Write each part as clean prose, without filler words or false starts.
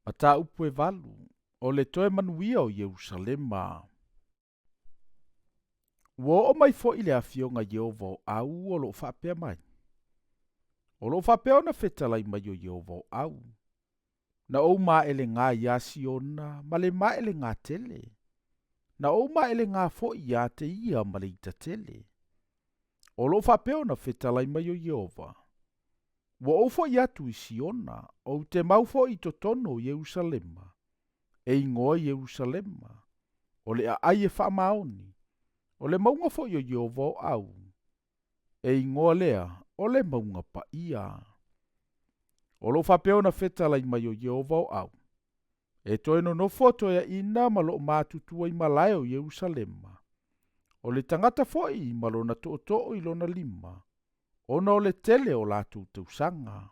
A tā upu e valu, o le toe manuia o Ierusalema. Ua o mai fo i le afionga Yehova o au o loo whapea mai. O loo whapea ona whetalai mai o Yehova o au. Na o ma ele ngā iasi ona, ma le ma ele ngā tele. Na o ma ele ngā fo i a te ia ma le ita tele. O loo whapea ona whetalai mai o Yehova. Wa o fo i atu i Siona, o te mau fo i totono Jerusalema. E ingoa Jerusalema. O le a ai e wha maoni. O le maunga fo i o Yehova o au. E ingoa lea, o le maunga pa ia. O lo whapea ona whetalai mai o Yehova o au. E toi no foto ya ina ma lo mātutua i malai o Jerusalema. O le tangata fo i ma lo na to i lo na lima. Ona o le tele o la tausanga.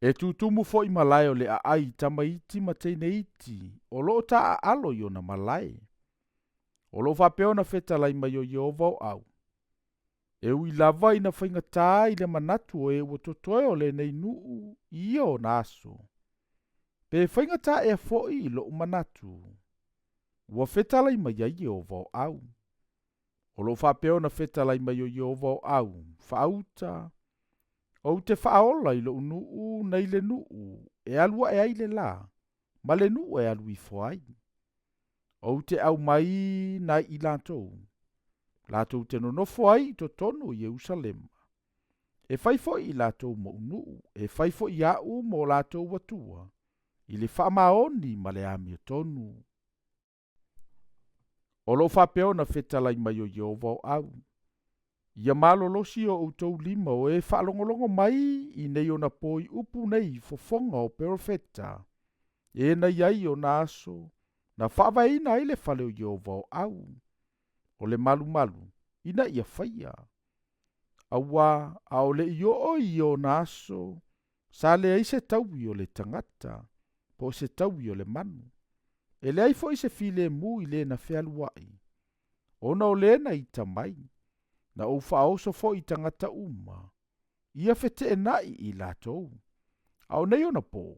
E tutumu fo i malai o le a ai tamaiti ma teine iti. O lo ta a alo i ona malai. O lo whapea ona whetalai mai o Yehova o au. E ui lava ina whaingatā i le manatu o e ua totoe o le nei nuu i o naso. Pe whaingatā e foi i lo manatu. Ua whetalai mai a Yehova o au. O lo whapea ona whetalai mai o Yehova o au. Whaauta. O te whaola i lo nuu nei le nuu. E alua e aile la. Ma le nuu e alu i foai. O te au mai na i lantou. Latou te nonofo ai to tonu Jerusalema. E faifo i latou mo unu. E faifo i au mo latou watua. I le whaamaoni ma le ami o tonu. O lo whapea na whetalai mai o Yehova o au. Ia malolosi o utou lima o e whaalongolongo mai i nei o na poi upu nei fofonga o perofeta. E na iai o na aso. Na whaavaina i le whale o Yehova o au. O le malu, ina ia whaia. Awa, a o le i o naso, sa le ai se tauwi o le tangata, po se tauwi o le manu. E le ai fo i se file mu i le na whialuai. Ona o le na i tamai, na o whaoso fo i tangata uma. Ia fete e nai i latou. A o nei ona po.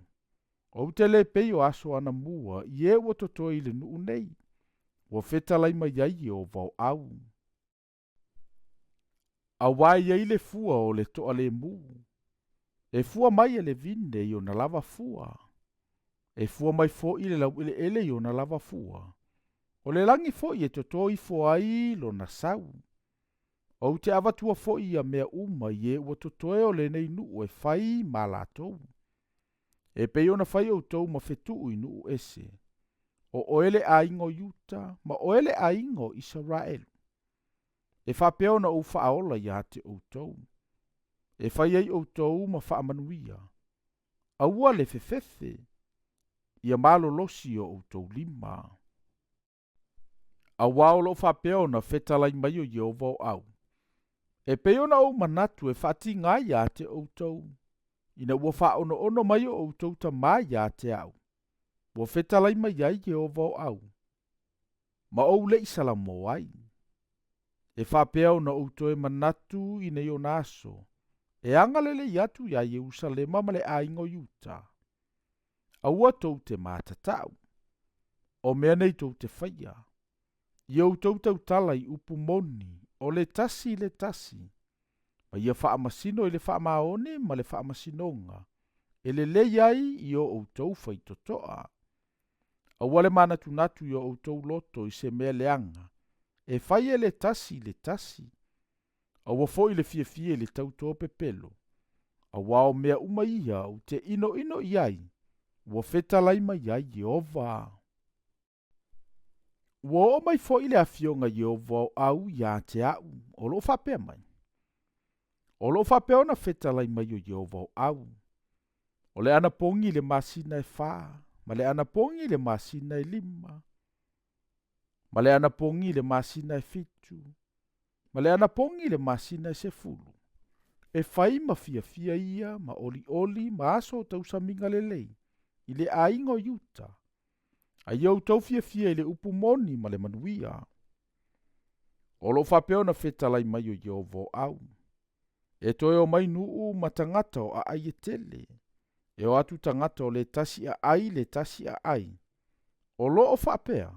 O te le peo aso ana mua, i e ua toto i le nuu nei. Ua whetalai mai ai o vau au. A wai ai le fua o le toa le mu. E fua mai e le vine i o na lava fua. E fua mai fo i le lau ele i o na lava fua. O le langi fo i e toto i fo ai lo na sau. O te avatua fo i a mea uma i e ua toto e o le nei nuu e fai ma la tou. E pe o na fai o tou ma fetu i nuu ese. O oele a ingo Yuta, ma oele a ingo Israel. E whapeo na o whaola ia te outou. E whai ei outou ma whaamanuia. A ua le fefefe. Ia malo losi o outou lima. A wao lo whapeo na whetalai mai o Yehova o au. E peo na o manatu e whati ngā ia te outou. Ina ua whaono mai o outou ta mai ia te au. Ua whetalai mai ai Yehova o au. Ma ou le isalamo ai. E whapea na outoe manatu i nei o naso. E angalele i atu ia Jerusalema ma le aingo Yuta. A ua tou te mātatau. O mea nei tou te whaia. I au tou tau tala i upu moni. O le tasi. Ma ia whaamasino i le whaamaone ma le whaamasinonga. E le iai i o outou whaitotoa. A wale manatu natu i o outou loto i se mea leanga. E whai e le tasi. A wafo i le fie le tautoa pepelo. A wao mea umaia o te ino iai. Wa whetalai mai ai Yehova. Wa o mai fo i le afionga Yehova au ia te au. O lo whapea mai. O lo whapea ona whetalai mai o Yehova au. O le ana pongi le masina e wha. Ma le ana pongi le masina e lima. Ma le ana pongi le masina e fitu. Ma le ana pongi le masina e se fulu. E whai ma fia ia, ma oli, ma aso tau saminga le lei. I le aingo Yuta. A iau tau fia i le upu moni ma le manuia. O lo whapeo na whetalai mai o Yehova au. E toi o mai nuu matangata o a ai e tele. E o atu tangata o le tasi a ai le tasi a ai. O loo whaapea.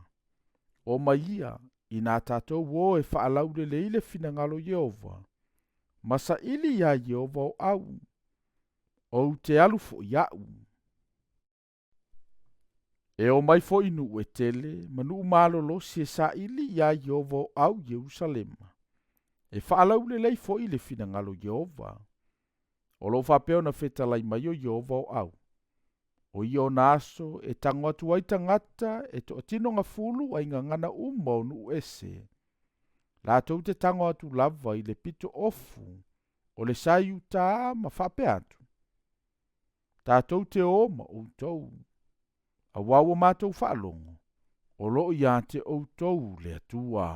O maia i nā tātou o e whaalau le leile fina ngalo Yehova. Masa ili ia Yehova o au. O te alu fo iau. E o mai fo inu e tele, manu malolo si e sa ili ia Yehova o au Yerusalema. E whaalau le lei fo i le fina ngalo Yehova. O lo whapeo na whetalai mai o Yehova o au. O i o naso e tango atu ai tangata e to atino ngā fulu ai ngā ngana umau nu ese. La tau te tango atu lava i le pito ofu o le sai uta ma whape atu. Tātou te o ma o tau. A wawa mātou whaalongo. O lo i ante o tau le atua.